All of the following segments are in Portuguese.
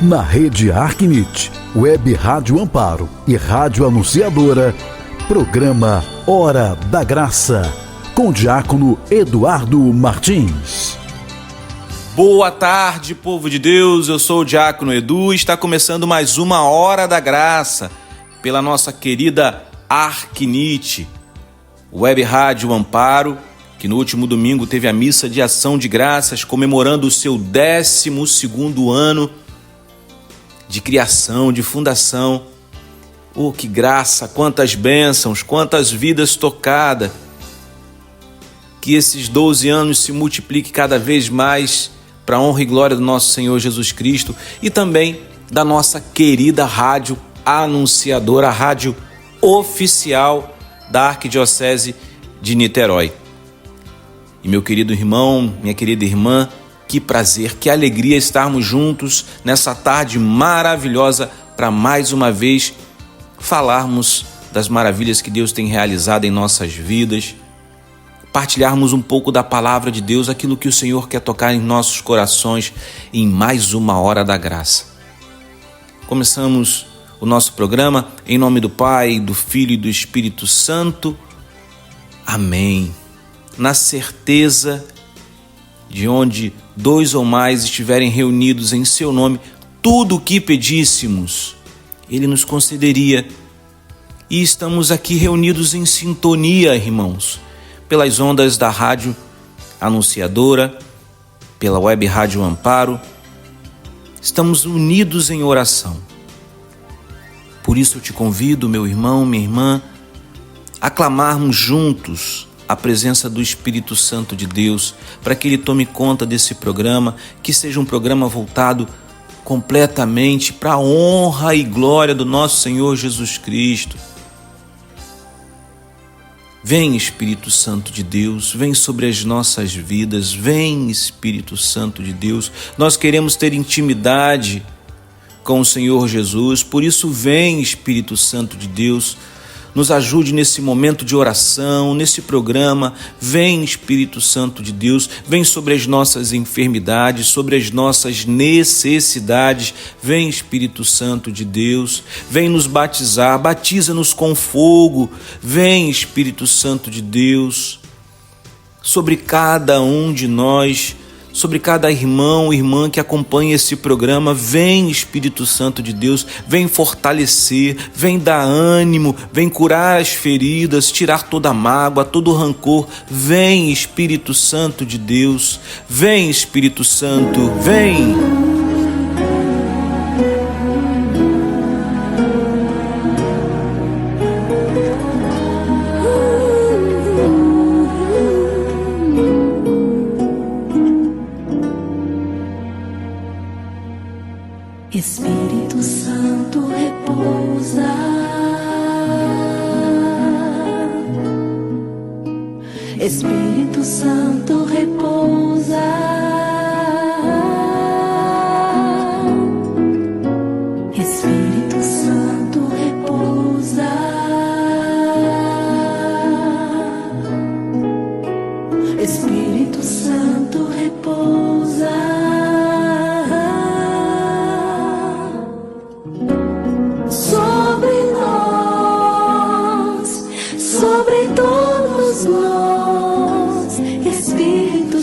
Na rede Arquinite, Web Rádio Amparo e Rádio Anunciadora, programa Hora da Graça, com o diácono Eduardo Martins. Boa tarde, povo de Deus, eu sou o diácono Edu e está começando mais uma Hora da Graça, pela nossa querida Arquinite, Web Rádio Amparo, que no último domingo teve a missa de ação de graças, comemorando o seu 12º ano de criação, de fundação. Oh, que graça, quantas bênçãos, quantas vidas tocadas. Que esses 12 anos se multipliquem cada vez mais para a honra e glória do nosso Senhor Jesus Cristo e também da nossa querida Rádio Anunciadora, a rádio oficial da Arquidiocese de Niterói. E meu querido irmão, minha querida irmã, que prazer, que alegria estarmos juntos nessa tarde maravilhosa para mais uma vez falarmos das maravilhas que Deus tem realizado em nossas vidas, partilharmos um pouco da palavra de Deus, aquilo que o Senhor quer tocar em nossos corações em mais uma Hora da Graça. Começamos o nosso programa em nome do Pai, do Filho e do Espírito Santo. Amém. Na certeza de onde 2 ou mais estiverem reunidos em seu nome, tudo o que pedíssemos, Ele nos concederia. E estamos aqui reunidos em sintonia, irmãos, pelas ondas da Rádio Anunciadora, pela Web Rádio Amparo. Estamos unidos em oração. Por isso eu te convido, meu irmão, minha irmã, a clamarmos juntos a presença do Espírito Santo de Deus, para que Ele tome conta desse programa, que seja um programa voltado completamente para a honra e glória do nosso Senhor Jesus Cristo. Vem, Espírito Santo de Deus, vem sobre as nossas vidas, vem, Espírito Santo de Deus. Nós queremos ter intimidade com o Senhor Jesus, por isso vem, Espírito Santo de Deus, nos ajude nesse momento de oração, nesse programa. Vem, Espírito Santo de Deus, vem sobre as nossas enfermidades, sobre as nossas necessidades. Vem, Espírito Santo de Deus, vem nos batizar, batiza-nos com fogo. Vem, Espírito Santo de Deus, sobre cada um de nós, sobre cada irmão e irmã que acompanha esse programa. Vem, Espírito Santo de Deus, vem fortalecer, vem dar ânimo, vem curar as feridas, tirar toda a mágoa, todo o rancor. Vem, Espírito Santo de Deus, vem, Espírito Santo, vem. Espírito Santo repousa, Espírito Santo repousa, Espírito Santo repousa, Espírito Santo repousa. Sobre todos nós, Espírito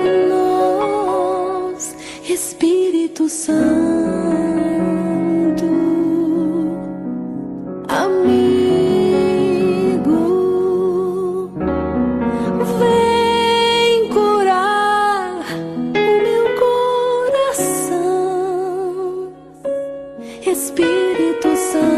em nós, Espírito Santo. Amigo, vem curar o meu coração, Espírito Santo.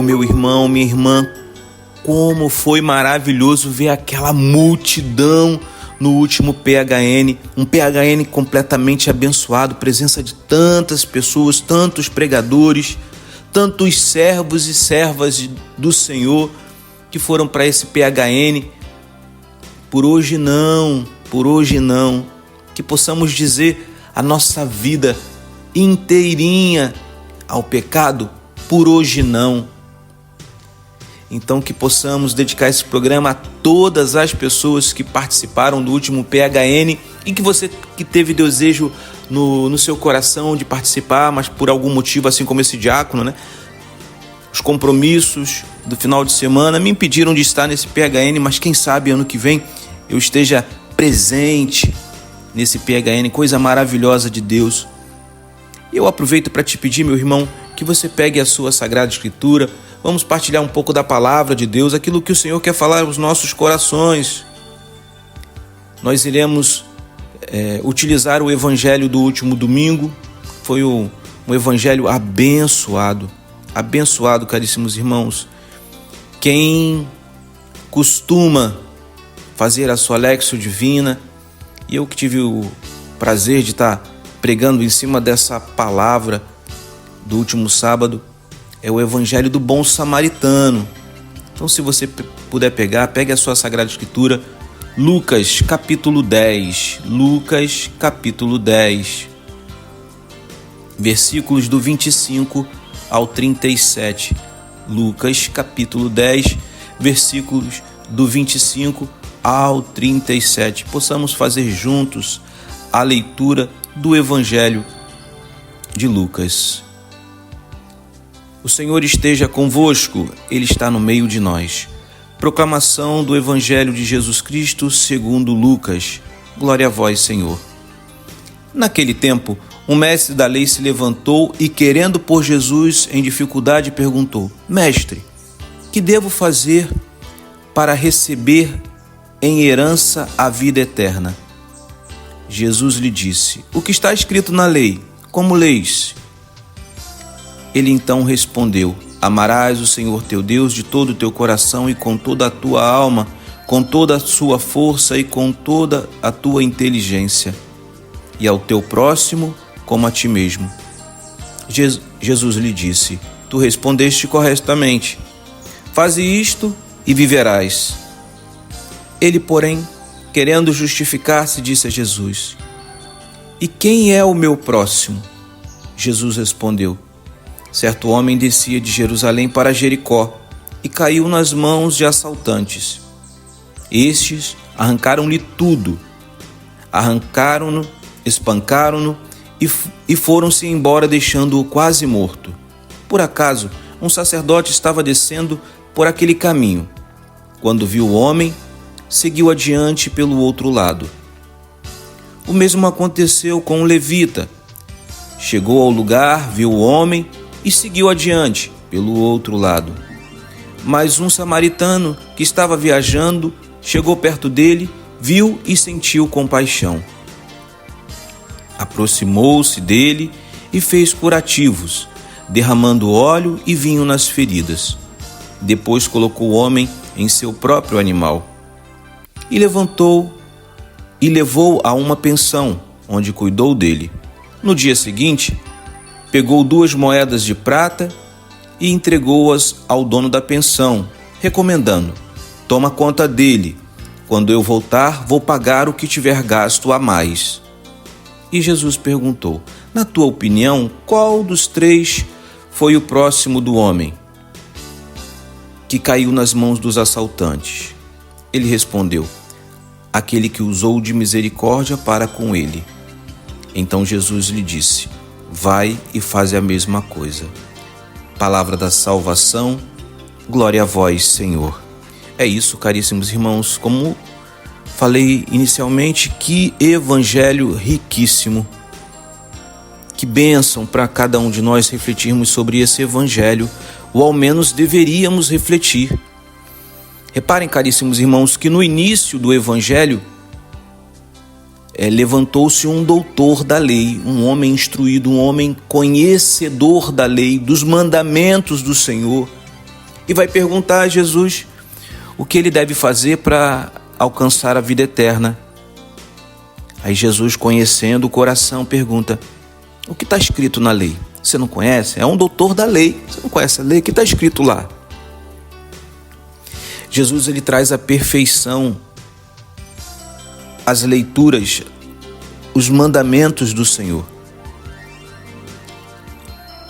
Meu irmão, minha irmã, como foi maravilhoso ver aquela multidão no último PHN, um PHN completamente abençoado, presença de tantas pessoas, tantos pregadores, tantos servos e servas do Senhor que foram para esse PHN. Por hoje não, que possamos dizer a nossa vida inteirinha ao pecado, por hoje não. Então que possamos dedicar esse programa a todas as pessoas que participaram do último PHN e que você que teve desejo no seu coração de participar, mas por algum motivo, assim como esse diácono, né? Os compromissos do final de semana me impediram de estar nesse PHN, mas quem sabe ano que vem eu esteja presente nesse PHN, coisa maravilhosa de Deus. E eu aproveito para te pedir, meu irmão, que você pegue a sua Sagrada Escritura. Vamos partilhar um pouco da palavra de Deus, aquilo que o Senhor quer falar aos nossos corações. Nós iremos utilizar o evangelho do último domingo. Foi um evangelho abençoado, caríssimos irmãos. Quem costuma fazer a sua Lexio Divina, e eu que tive o prazer de estar pregando em cima dessa palavra do último sábado, é o Evangelho do Bom Samaritano. Então, se você puder pegue a sua Sagrada Escritura, Lucas capítulo 10, versículos do 25 ao 37. Lucas capítulo 10, versículos do 25 ao 37. Possamos fazer juntos a leitura do Evangelho de Lucas. O Senhor esteja convosco, Ele está no meio de nós. Proclamação do Evangelho de Jesus Cristo segundo Lucas. Glória a vós, Senhor. Naquele tempo, um mestre da lei se levantou e, querendo pôr Jesus em dificuldade, perguntou: Mestre, que devo fazer para receber em herança a vida eterna? Jesus lhe disse: O que está escrito na lei? Como leis? Ele então respondeu: Amarás o Senhor teu Deus de todo o teu coração e com toda a tua alma, com toda a sua força e com toda a tua inteligência, e ao teu próximo como a ti mesmo. Jesus lhe disse: Tu respondeste corretamente. Faze isto e viverás. Ele, porém, querendo justificar-se, disse a Jesus: E quem é o meu próximo? Jesus respondeu: Certo homem descia de Jerusalém para Jericó e caiu nas mãos de assaltantes. Estes arrancaram-lhe tudo. Arrancaram-no, espancaram-no e foram-se embora, deixando-o quase morto. Por acaso, um sacerdote estava descendo por aquele caminho. Quando viu o homem, seguiu adiante pelo outro lado. O mesmo aconteceu com um levita. Chegou ao lugar, viu o homem e seguiu adiante, pelo outro lado. Mas um samaritano que estava viajando chegou perto dele, viu e sentiu compaixão. Aproximou-se dele e fez curativos, derramando óleo e vinho nas feridas. Depois colocou o homem em seu próprio animal e levou a uma pensão, onde cuidou dele. No dia seguinte, pegou 2 moedas de prata e entregou-as ao dono da pensão, recomendando: toma conta dele. Quando eu voltar, vou pagar o que tiver gasto a mais. E Jesus perguntou: na tua opinião, qual dos 3 foi o próximo do homem que caiu nas mãos dos assaltantes? Ele respondeu: aquele que usou de misericórdia para com ele. Então Jesus lhe disse: vai e faz a mesma coisa. Palavra da salvação, glória a vós, Senhor. É isso, caríssimos irmãos, como falei inicialmente, que evangelho riquíssimo. Que bênção para cada um de nós refletirmos sobre esse evangelho, ou ao menos deveríamos refletir. Reparem, caríssimos irmãos, que no início do evangelho levantou-se um doutor da lei, um homem instruído, um homem conhecedor da lei, dos mandamentos do Senhor, e vai perguntar a Jesus o que ele deve fazer para alcançar a vida eterna. Aí Jesus, conhecendo o coração, pergunta: o que está escrito na lei? Você não conhece? É um doutor da lei. Você não conhece a lei? O que está escrito lá? Jesus, ele traz a perfeição, as leituras, os mandamentos do Senhor.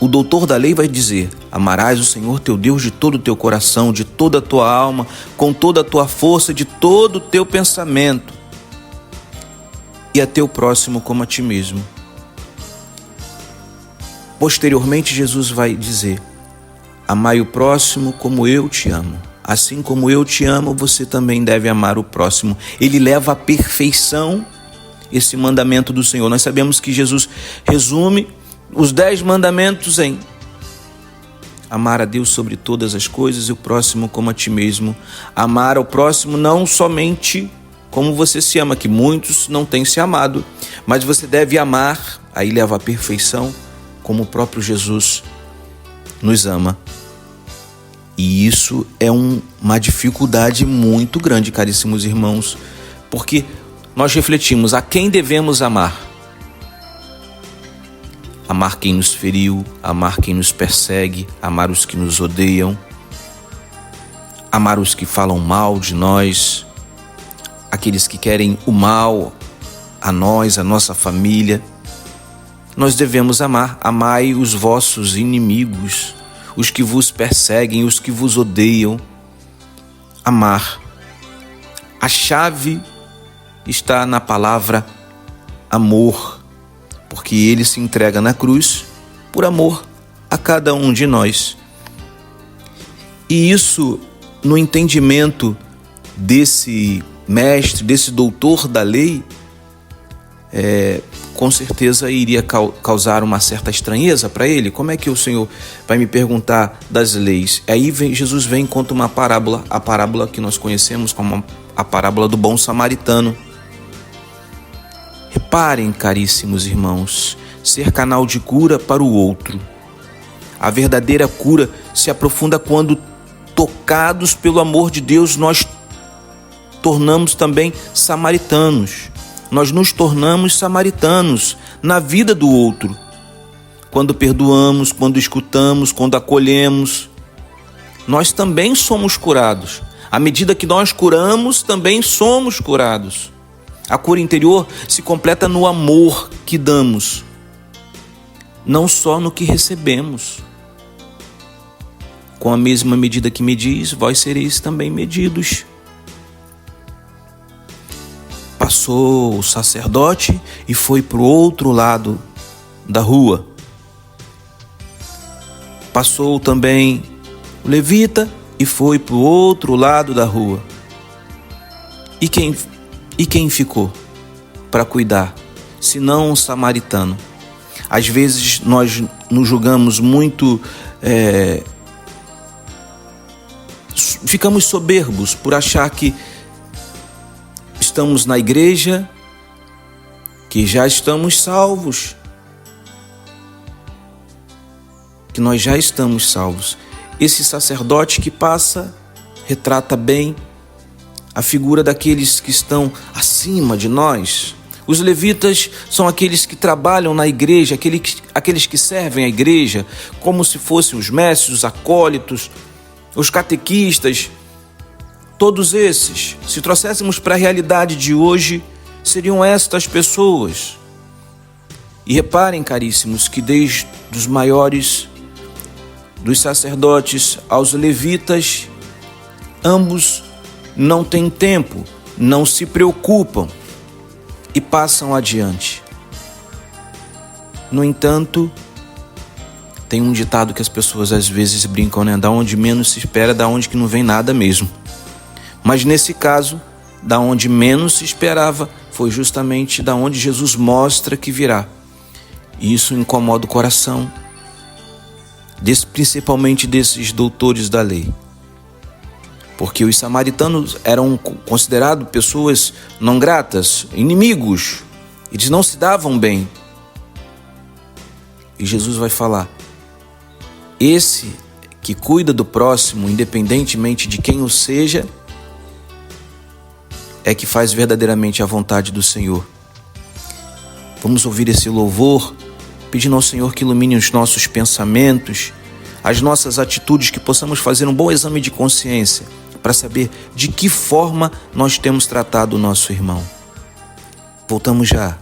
O doutor da lei vai dizer: amarás o Senhor teu Deus de todo o teu coração, de toda a tua alma, com toda a tua força, de todo o teu pensamento, e a teu próximo como a ti mesmo. Posteriormente, Jesus vai dizer: amai o próximo como eu te amo. Assim como eu te amo, você também deve amar o próximo. Ele leva à perfeição esse mandamento do Senhor. Nós sabemos que Jesus resume os 10 mandamentos em amar a Deus sobre todas as coisas e o próximo como a ti mesmo. Amar ao próximo não somente como você se ama, que muitos não têm se amado, mas você deve amar, aí leva à perfeição, como o próprio Jesus nos ama. E isso é uma dificuldade muito grande, caríssimos irmãos, porque nós refletimos: a quem devemos amar? Amar quem nos feriu, amar quem nos persegue, amar os que nos odeiam, amar os que falam mal de nós, aqueles que querem o mal a nós, a nossa família. Nós devemos amar. Amai os vossos inimigos, os que vos perseguem, os que vos odeiam. Amar. A chave está na palavra amor, porque ele se entrega na cruz por amor a cada um de nós. E isso, no entendimento desse mestre, desse doutor da lei, com certeza iria causar uma certa estranheza para ele. Como é que o Senhor vai me perguntar das leis? Aí Jesus vem e conta uma parábola, a parábola que nós conhecemos como a parábola do bom samaritano. Reparem, caríssimos irmãos, ser canal de cura para o outro. A verdadeira cura se aprofunda quando, tocados pelo amor de Deus, nós tornamos também samaritanos. Nós nos tornamos samaritanos na vida do outro. Quando perdoamos, quando escutamos, quando acolhemos, nós também somos curados. À medida que nós curamos, também somos curados. A cura interior se completa no amor que damos, não só no que recebemos. Com a mesma medida que medis, vós sereis também medidos. Passou o sacerdote e foi para o outro lado da rua. Passou também o levita e foi para o outro lado da rua. E quem ficou para cuidar, senão um samaritano? Às vezes nós nos julgamos muito ficamos soberbos por achar que estamos na igreja, que já estamos salvos, que nós já estamos salvos. Esse sacerdote que passa retrata bem a figura daqueles que estão acima de nós. Os levitas são aqueles que trabalham na igreja, aqueles que servem a igreja, como se fossem os mestres, os acólitos, os catequistas. Todos esses, se trouxéssemos para a realidade de hoje, seriam estas pessoas. E reparem, caríssimos, que desde os maiores, dos sacerdotes aos levitas, ambos não têm tempo, não se preocupam e passam adiante. No entanto, tem um ditado que as pessoas às vezes brincam, né? Da onde menos se espera, da onde que não vem nada mesmo. Mas nesse caso, da onde menos se esperava, foi justamente da onde Jesus mostra que virá. E isso incomoda o coração, principalmente desses doutores da lei. Porque os samaritanos eram considerados pessoas não gratas, inimigos. Eles não se davam bem. E Jesus vai falar: esse que cuida do próximo, independentemente de quem o seja, é que faz verdadeiramente a vontade do Senhor. Vamos ouvir esse louvor, pedindo ao Senhor que ilumine os nossos pensamentos, as nossas atitudes, que possamos fazer um bom exame de consciência para saber de que forma nós temos tratado o nosso irmão. Voltamos já.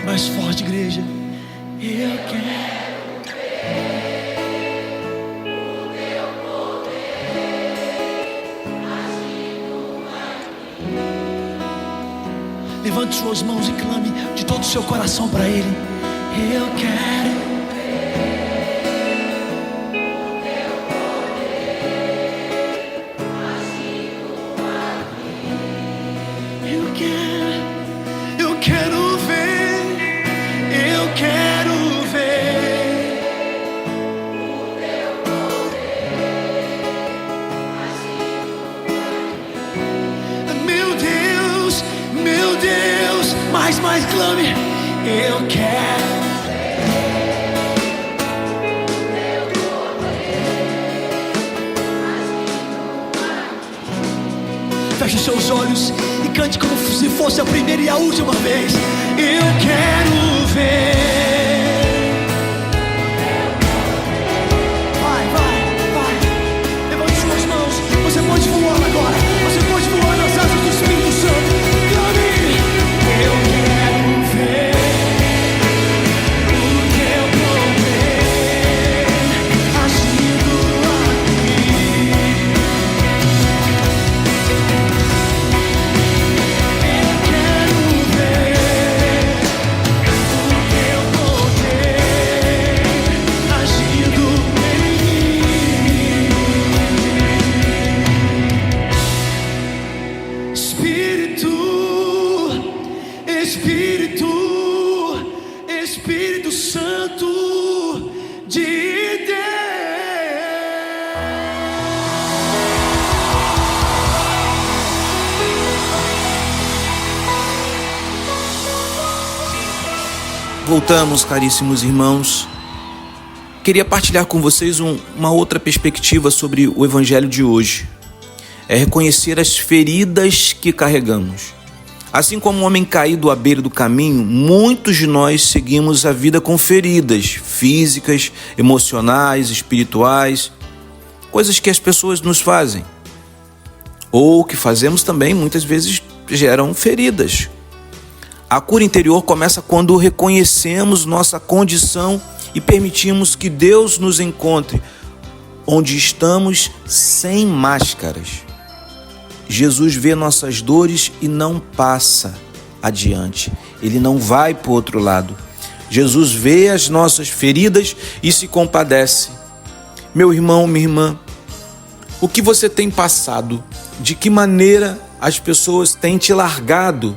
Mais forte, igreja. Eu quero. Levante suas mãos e clame de todo o seu coração para Ele. Eu quero. Eu quero ver. Eu quero ver. Meu Deus, mais clame. Eu quero. Feche seus olhos e cante como se fosse a primeira e a última vez. Eu quero ver. Vai. Levante suas mãos. Você pode voar agora. Você pode voar nas asas do Espírito Santo. Clame. Eu quero ver o teu poder agindo aqui. Eu quero ver o teu poder agindo em mim. Espírito Santo de Deus. Voltamos, caríssimos irmãos. Queria partilhar com vocês uma outra perspectiva sobre o evangelho de hoje. É reconhecer as feridas que carregamos. Assim como um homem caído à beira do caminho, muitos de nós seguimos a vida com feridas físicas, emocionais, espirituais, coisas que as pessoas nos fazem, ou que fazemos também, muitas vezes geram feridas. A cura interior começa quando reconhecemos nossa condição e permitimos que Deus nos encontre onde estamos, sem máscaras. Jesus vê nossas dores e não passa adiante. Ele não vai para o outro lado. Jesus vê as nossas feridas e se compadece. Meu irmão, minha irmã, o que você tem passado? De que maneira as pessoas têm te largado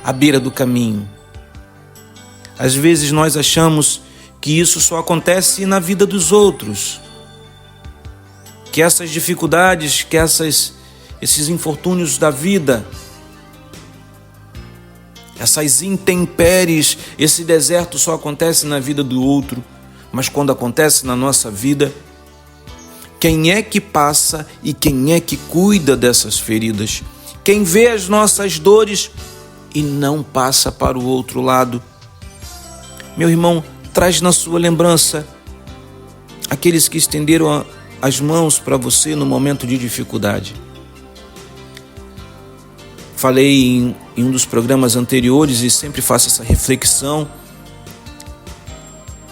à beira do caminho? Às vezes nós achamos que isso só acontece na vida dos outros, que essas dificuldades, que esses infortúnios da vida, essas intempéries, esse deserto só acontece na vida do outro. Mas quando acontece na nossa vida, quem é que passa e quem é que cuida dessas feridas? Quem vê as nossas dores e não passa para o outro lado? Meu irmão, traz na sua lembrança aqueles que estenderam as mãos para você no momento de dificuldade. Falei em um dos programas anteriores e sempre faço essa reflexão,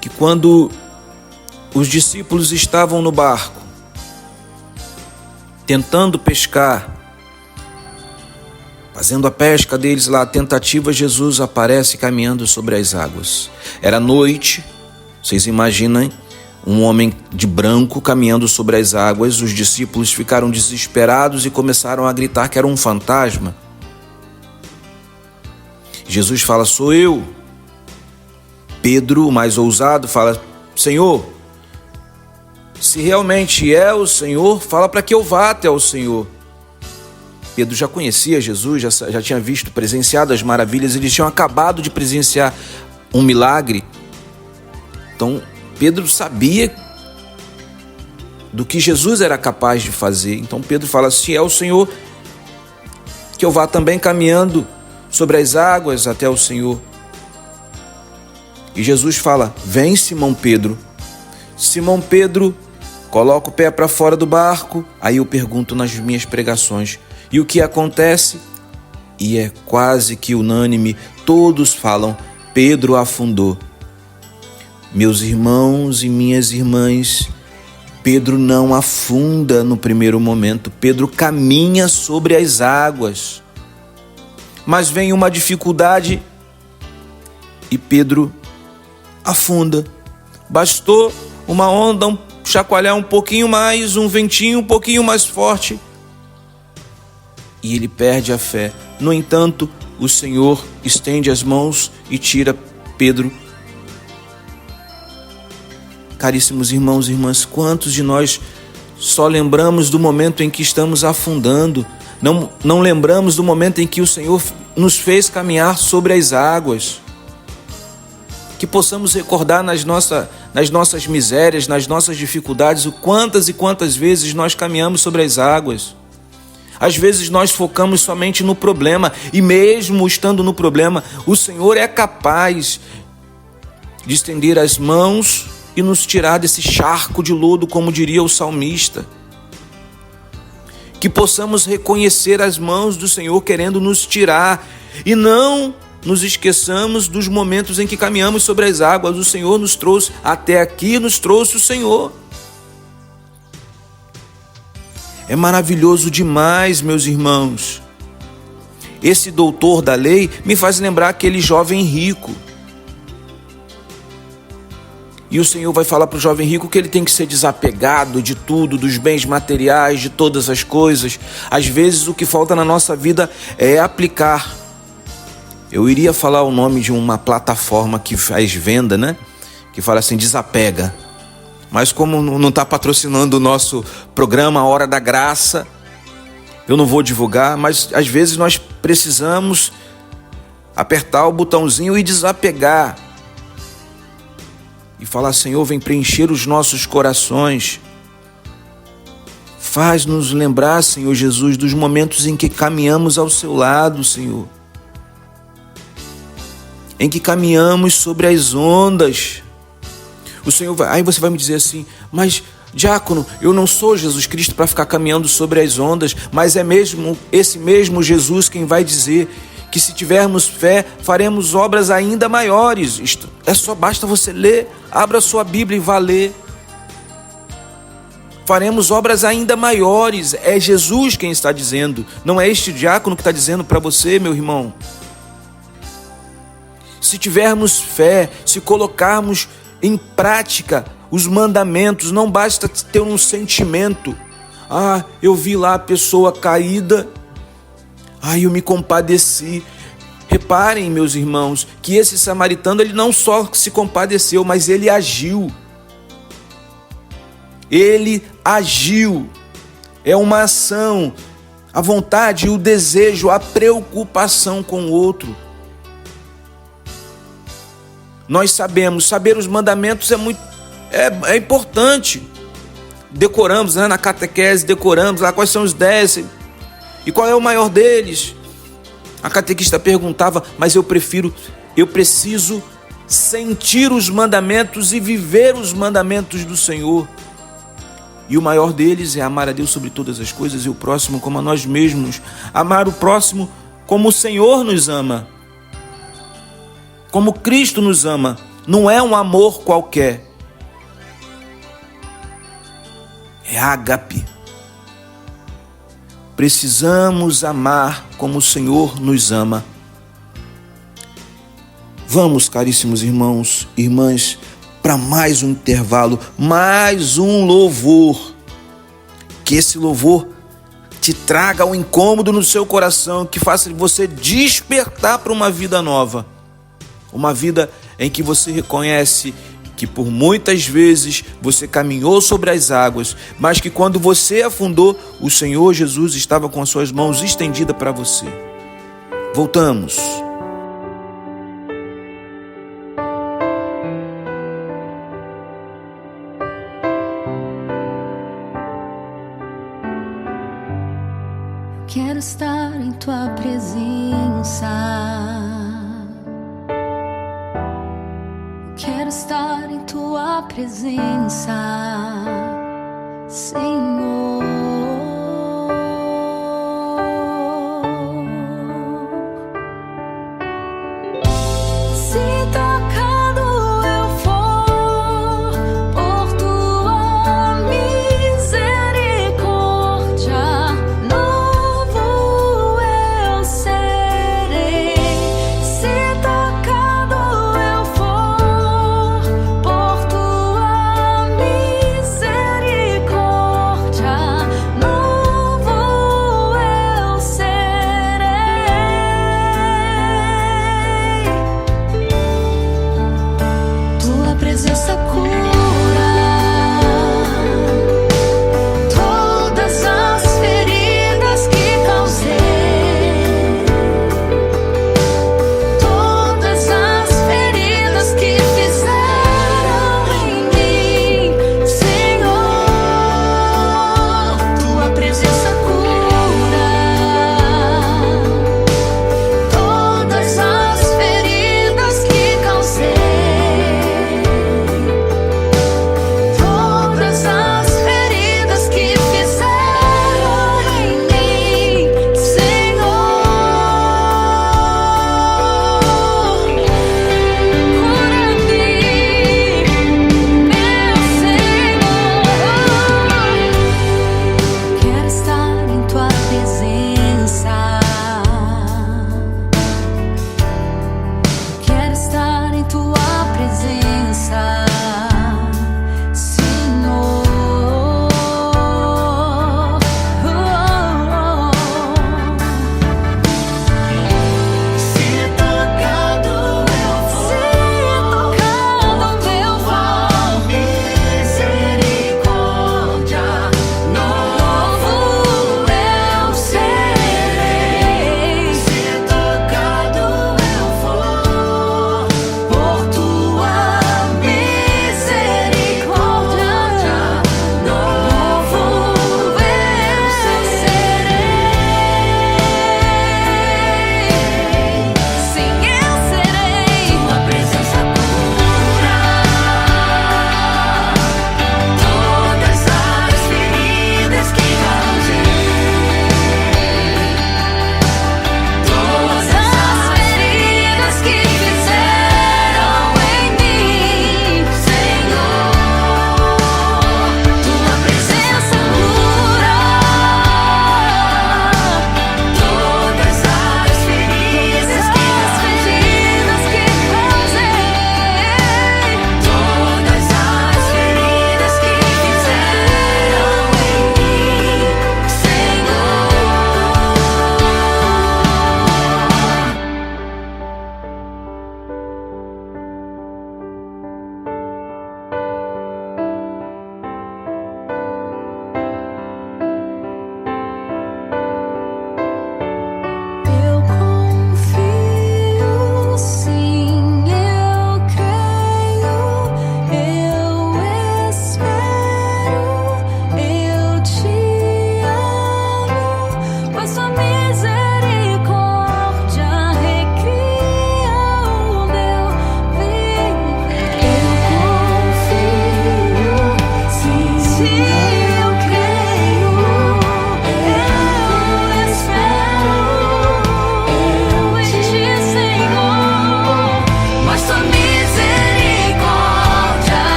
que quando os discípulos estavam no barco, tentando pescar, fazendo a pesca deles lá, a tentativa, Jesus aparece caminhando sobre as águas. Era noite, vocês imaginam um homem de branco caminhando sobre as águas. Os discípulos ficaram desesperados e começaram a gritar que era um fantasma. Jesus fala: sou eu. Pedro, o mais ousado, fala: Senhor, se realmente é o Senhor, fala para que eu vá até o Senhor. Pedro já conhecia Jesus, já tinha visto, presenciado as maravilhas. Eles tinham acabado de presenciar um milagre. Então Pedro sabia do que Jesus era capaz de fazer. Então Pedro fala: se é o Senhor, que eu vá também caminhando sobre as águas até o Senhor. E Jesus fala: vem, Simão Pedro. Simão Pedro coloca o pé para fora do barco. Aí eu pergunto nas minhas pregações: e o que acontece? e é quase que unânime, todos falam: Pedro afundou. Meus irmãos e minhas irmãs, Pedro não afunda no primeiro momento, Pedro caminha sobre as águas. Mas vem uma dificuldade e Pedro afunda. Bastou uma onda chacoalhar um pouquinho mais, um ventinho um pouquinho mais forte, e ele perde a fé. No entanto, o Senhor estende as mãos e tira Pedro. Caríssimos irmãos e irmãs, quantos de nós só lembramos do momento em que estamos afundando, não lembramos do momento em que o Senhor nos fez caminhar sobre as águas? Que possamos recordar nas nossas misérias, nas nossas dificuldades, o quantas e quantas vezes nós caminhamos sobre as águas. Às vezes nós focamos somente no problema, e mesmo estando no problema, o Senhor é capaz de estender as mãos e nos tirar desse charco de lodo, como diria o salmista. Que possamos reconhecer as mãos do Senhor querendo nos tirar, e não nos esqueçamos dos momentos em que caminhamos sobre as águas. O Senhor nos trouxe até aqui, nos trouxe o Senhor. É maravilhoso demais, meus irmãos. Esse doutor da lei me faz lembrar aquele jovem rico. E o Senhor vai falar para o jovem rico que ele tem que ser desapegado de tudo, dos bens materiais, de todas as coisas. Às vezes o que falta na nossa vida é aplicar. Eu iria falar o nome de uma plataforma que faz venda, né? Que fala assim, desapega. Mas como não está patrocinando o nosso programa Hora da Graça, eu não vou divulgar, mas às vezes nós precisamos apertar o botãozinho e desapegar. E falar: Senhor, vem preencher os nossos corações. Faz-nos lembrar, Senhor Jesus, dos momentos em que caminhamos ao seu lado, Senhor. Em que caminhamos sobre as ondas. O Senhor aí você vai me dizer assim: mas diácono, eu não sou Jesus Cristo para ficar caminhando sobre as ondas. Mas é mesmo esse mesmo Jesus quem vai dizer que se tivermos fé, faremos obras ainda maiores. Isto basta você ler, abra sua Bíblia e vá ler. Faremos obras ainda maiores. É Jesus quem está dizendo, não é este diácono que está dizendo para você, meu irmão. Se tivermos fé, se colocarmos em prática os mandamentos, não basta ter um sentimento. Ah, eu vi lá a pessoa caída, eu me compadeci. Reparem, meus irmãos, que esse samaritano, ele não só se compadeceu, mas ele agiu. Ele agiu. É uma ação. A vontade, o desejo, a preocupação com o outro. Nós sabemos, saber os mandamentos é importante. Decoramos, né, na catequese, decoramos lá quais são os 10. E qual é o maior deles? A catequista perguntava, mas eu preciso sentir os mandamentos e viver os mandamentos do Senhor. E o maior deles é amar a Deus sobre todas as coisas e o próximo como a nós mesmos. Amar o próximo como o Senhor nos ama. Como Cristo nos ama. Não é um amor qualquer. É ágape. Precisamos amar como o Senhor nos ama. Vamos, caríssimos irmãos e irmãs, para mais um intervalo, mais um louvor. Que esse louvor te traga um incômodo no seu coração, que faça você despertar para uma vida nova. Uma vida em que você reconhece que por muitas vezes você caminhou sobre as águas, mas que quando você afundou, o Senhor Jesus estava com as suas mãos estendidas para você. Voltamos. Quero estar em tua presença. Quero estar em tua presença, Senhor.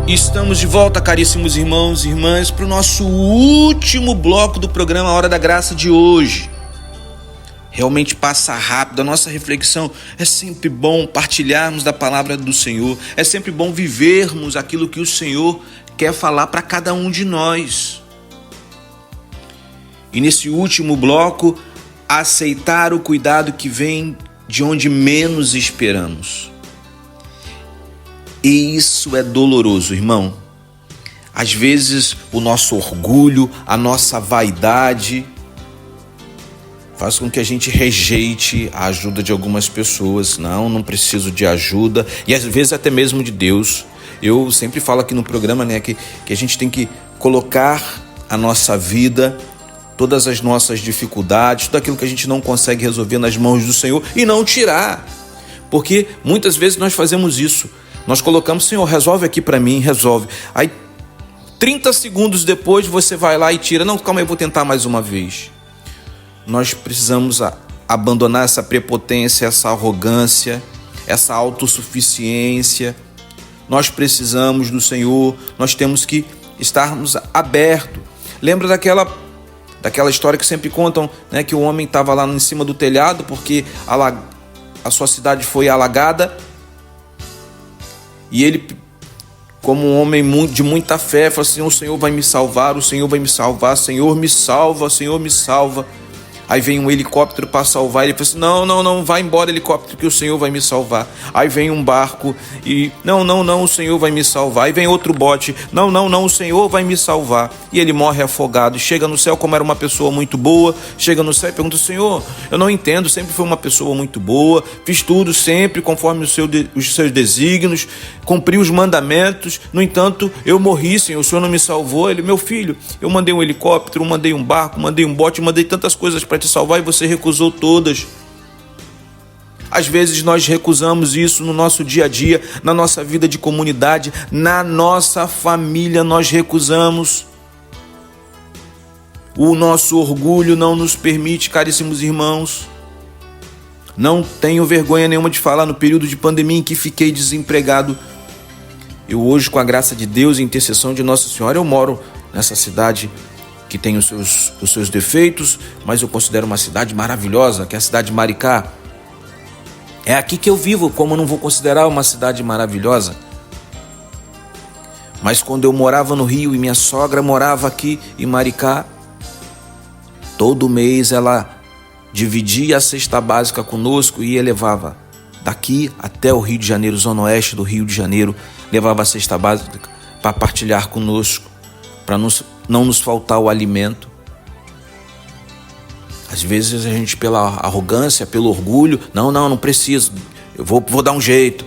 Estamos de volta, caríssimos irmãos e irmãs, para o nosso último bloco do programa Hora da Graça de hoje. Realmente passa rápido, a nossa reflexão é sempre bom partilharmos da palavra do Senhor, é sempre bom vivermos aquilo que o Senhor quer falar para cada um de nós. E nesse último bloco, aceitar o cuidado que vem de onde menos esperamos. E isso é doloroso, irmão. Às vezes o nosso orgulho, a nossa vaidade faz com que a gente rejeite a ajuda de algumas pessoas. Não preciso de ajuda, e às vezes até mesmo de Deus. Eu sempre falo aqui no programa, que a gente tem que colocar a nossa vida, todas as nossas dificuldades, tudo aquilo que a gente não consegue resolver nas mãos do Senhor e não tirar. Porque muitas vezes nós fazemos isso. Nós colocamos: Senhor, resolve aqui para mim, resolve. Aí 30 segundos depois você vai lá e tira. Não, calma aí, eu vou tentar mais uma vez. Nós precisamos abandonar essa prepotência, essa arrogância, essa autossuficiência. Nós precisamos do Senhor, nós temos que estarmos abertos. Lembra daquela história que sempre contam, que o homem estava lá em cima do telhado porque a sua cidade foi alagada, e ele, como um homem de muita fé, falou assim: o Senhor vai me salvar, o Senhor vai me salvar, Senhor me salva, Senhor me salva. Aí vem um helicóptero para salvar, ele fala assim: não, vai embora helicóptero que o Senhor vai me salvar. Aí vem um barco e não, o Senhor vai me salvar. Aí vem outro bote, não, o Senhor vai me salvar. E ele morre afogado, chega no céu como era uma pessoa muito boa, chega no céu e pergunta: Senhor, eu não entendo, sempre fui uma pessoa muito boa, fiz tudo sempre conforme os seus desígnios, cumpri os mandamentos, no entanto eu morri, Senhor, o Senhor não me salvou. Ele: meu filho, eu mandei um helicóptero, mandei um barco, mandei um bote, mandei tantas coisas para te salvar e você recusou todas. Às vezes nós recusamos isso no nosso dia a dia, na nossa vida de comunidade, na nossa família nós recusamos. O nosso orgulho não nos permite, caríssimos irmãos. Não tenho vergonha nenhuma de falar, no período de pandemia em que fiquei desempregado, eu hoje, com a graça de Deus e intercessão de Nossa Senhora, eu moro nessa cidade que tem os seus defeitos, mas eu considero uma cidade maravilhosa, que é a cidade de Maricá. É aqui que eu vivo, como eu não vou considerar uma cidade maravilhosa? Mas quando eu morava no Rio e minha sogra morava aqui em Maricá, todo mês ela dividia a cesta básica conosco e levava daqui até o Rio de Janeiro, zona oeste do Rio de Janeiro, levava a cesta básica para partilhar conosco, para não nos faltar o alimento. Às vezes a gente, pela arrogância, pelo orgulho, não preciso, eu vou dar um jeito.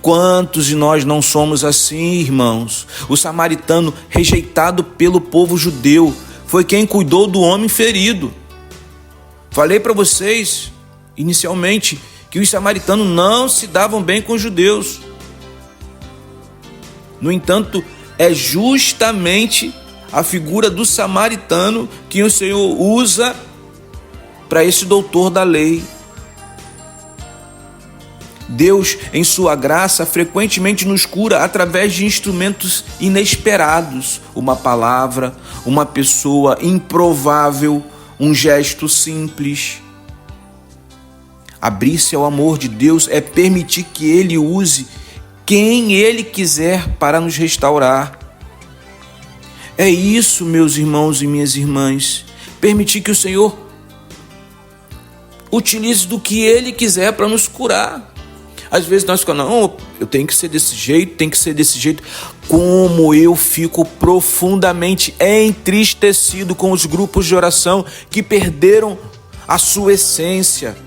Quantos de nós não somos assim, irmãos? O samaritano, rejeitado pelo povo judeu, foi quem cuidou do homem ferido. Falei para vocês, inicialmente, que os samaritanos não se davam bem com os judeus. No entanto, é justamente a figura do samaritano que o Senhor usa para esse doutor da lei. Deus, em sua graça, frequentemente nos cura através de instrumentos inesperados. Uma palavra, uma pessoa improvável, um gesto simples. Abrir-se ao amor de Deus é permitir que Ele use quem Ele quiser para nos restaurar. É isso, meus irmãos e minhas irmãs. Permitir que o Senhor utilize do que Ele quiser para nos curar. Às vezes nós ficamos: não, eu tenho que ser desse jeito, tem que ser desse jeito. Como eu fico profundamente entristecido com os grupos de oração que perderam a sua essência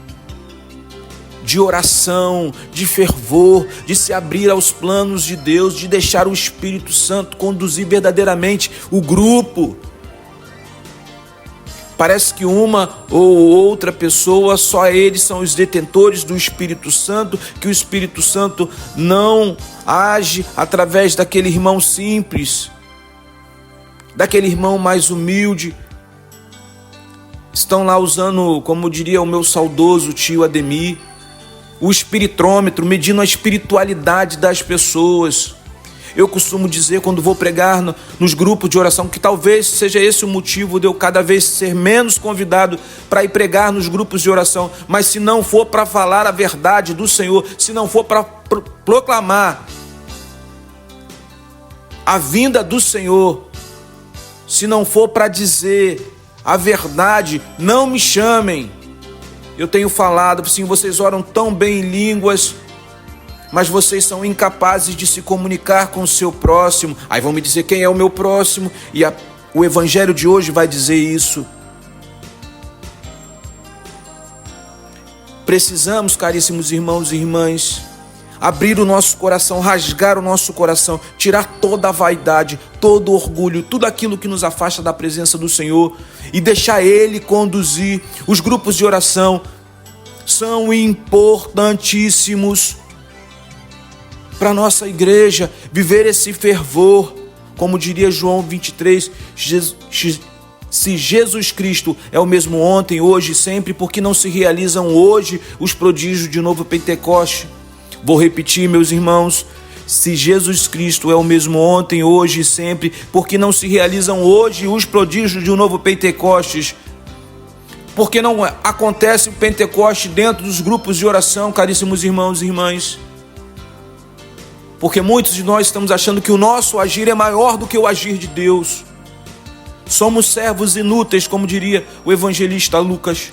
de oração, de fervor, de se abrir aos planos de Deus, de deixar o Espírito Santo conduzir verdadeiramente o grupo. Parece que uma ou outra pessoa, só eles são os detentores do Espírito Santo, que o Espírito Santo não age através daquele irmão simples, daquele irmão mais humilde. Estão lá usando, como diria o meu saudoso tio Ademir, o espiritrômetro, medindo a espiritualidade das pessoas. Eu costumo dizer quando vou pregar nos grupos de oração que talvez seja esse o motivo de eu cada vez ser menos convidado para ir pregar nos grupos de oração. Mas se não for para falar a verdade do Senhor, se não for para proclamar a vinda do Senhor, se não for para dizer a verdade, não me chamem. Eu tenho falado assim, vocês oram tão bem em línguas, mas vocês são incapazes de se comunicar com o seu próximo. Aí vão me dizer quem é o meu próximo, e o evangelho de hoje vai dizer isso. Precisamos, caríssimos irmãos e irmãs, abrir o nosso coração, rasgar o nosso coração, tirar toda a vaidade, todo o orgulho, tudo aquilo que nos afasta da presença do Senhor e deixar Ele conduzir. Os grupos de oração são importantíssimos para a nossa igreja viver esse fervor. Como diria João 23, se Jesus Cristo é o mesmo ontem, hoje e sempre, por que não se realizam hoje os prodígios de novo Pentecoste? Vou repetir, meus irmãos, se Jesus Cristo é o mesmo ontem, hoje e sempre, por que não se realizam hoje os prodígios de um novo Pentecostes? Por que não acontece o Pentecoste dentro dos grupos de oração, caríssimos irmãos e irmãs? Porque muitos de nós estamos achando que o nosso agir é maior do que o agir de Deus. Somos servos inúteis, como diria o evangelista Lucas.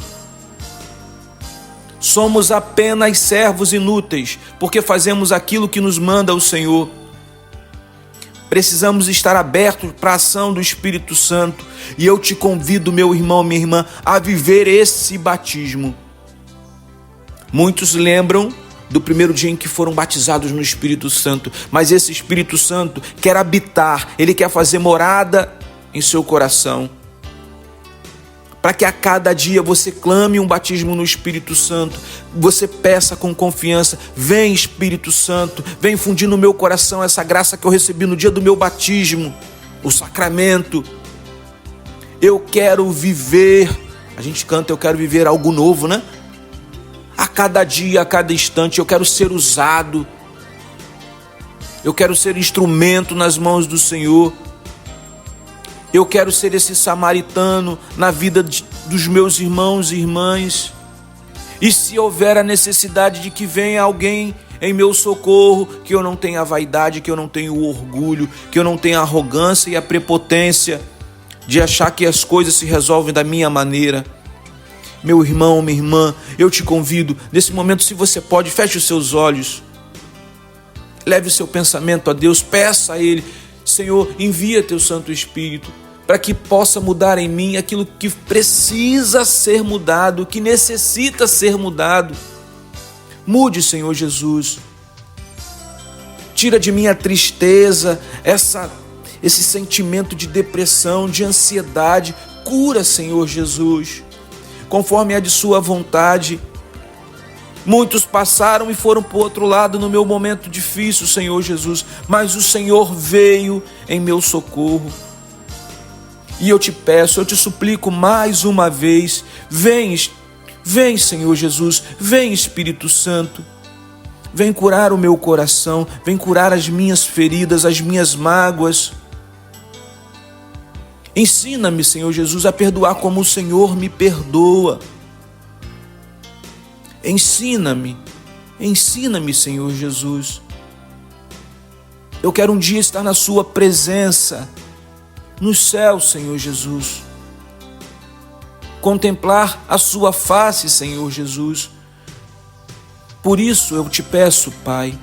Somos apenas servos inúteis, porque fazemos aquilo que nos manda o Senhor. Precisamos estar abertos para a ação do Espírito Santo. E eu te convido, meu irmão, minha irmã, a viver esse batismo. Muitos lembram do primeiro dia em que foram batizados no Espírito Santo, mas esse Espírito Santo quer habitar, ele quer fazer morada em seu coração, para que a cada dia você clame um batismo no Espírito Santo, você peça com confiança: vem Espírito Santo, vem fundir no meu coração essa graça que eu recebi no dia do meu batismo, o sacramento. Eu quero viver, a gente canta, eu quero viver algo novo, né? A cada dia, a cada instante, eu quero ser usado, eu quero ser instrumento nas mãos do Senhor. Eu quero ser esse samaritano na vida dos meus irmãos e irmãs. E se houver a necessidade de que venha alguém em meu socorro, que eu não tenha vaidade, que eu não tenha o orgulho, que eu não tenha a arrogância e a prepotência de achar que as coisas se resolvem da minha maneira. Meu irmão, minha irmã, eu te convido, nesse momento, se você pode, feche os seus olhos. Leve o seu pensamento a Deus, peça a Ele: Senhor, envia Teu Santo Espírito, para que possa mudar em mim aquilo que precisa ser mudado, que necessita ser mudado. Mude, Senhor Jesus. Tira de mim a tristeza, esse sentimento de depressão, de ansiedade. Cura, Senhor Jesus, conforme a de Sua vontade. Muitos passaram e foram para o outro lado no meu momento difícil, Senhor Jesus, mas o Senhor veio em meu socorro. E eu te peço, eu te suplico mais uma vez: vem, Senhor Jesus, vem Espírito Santo, vem curar o meu coração, vem curar as minhas feridas, as minhas mágoas. Ensina-me, Senhor Jesus, a perdoar como o Senhor me perdoa. Ensina-me, Senhor Jesus. Eu quero um dia estar na Sua presença, nos céus, Senhor Jesus. Contemplar a Sua face, Senhor Jesus. Por isso eu te peço, Pai,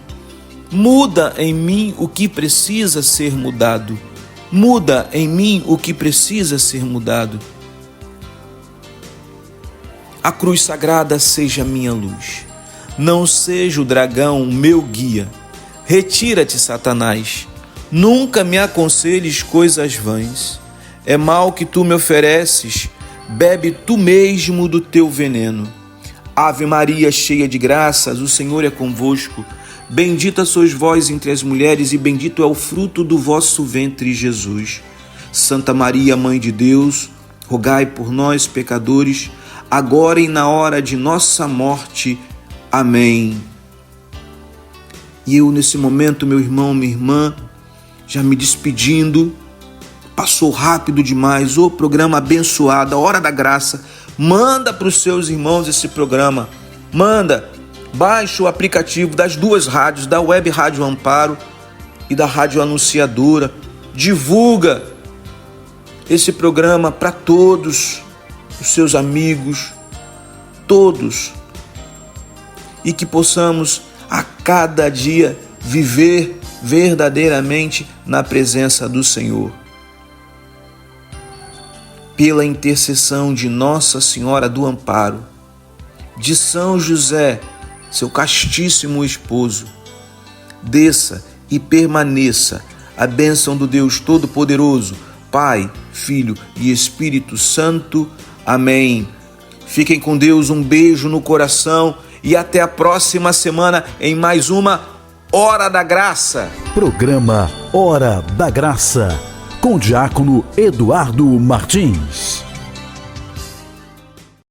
muda em mim o que precisa ser mudado. Muda em mim o que precisa ser mudado. A cruz sagrada seja minha luz. Não seja o dragão meu guia. Retira-te, Satanás. Nunca me aconselhes coisas vãs. É mal que tu me ofereces. Bebe tu mesmo do teu veneno. Ave Maria, cheia de graças, o Senhor é convosco. Bendita sois vós entre as mulheres, e bendito é o fruto do vosso ventre, Jesus. Santa Maria, Mãe de Deus, rogai por nós, pecadores, agora e na hora de nossa morte. Amém. E eu, nesse momento, meu irmão, minha irmã, já me despedindo. Passou rápido demais, o programa abençoado, a Hora da Graça. Manda para os seus irmãos esse programa. Manda, baixa o aplicativo das duas rádios, da Web Rádio Amparo e da Rádio Anunciadora. Divulga esse programa para todos os seus amigos, todos. E que possamos a cada dia viver verdadeiramente na presença do Senhor. Pela intercessão de Nossa Senhora do Amparo, de São José, seu castíssimo esposo, desça e permaneça a bênção do Deus Todo-Poderoso, Pai, Filho e Espírito Santo. Amém. Fiquem com Deus, um beijo no coração e até a próxima semana em mais uma Hora da Graça. Programa Hora da Graça, com o diácono Eduardo Martins.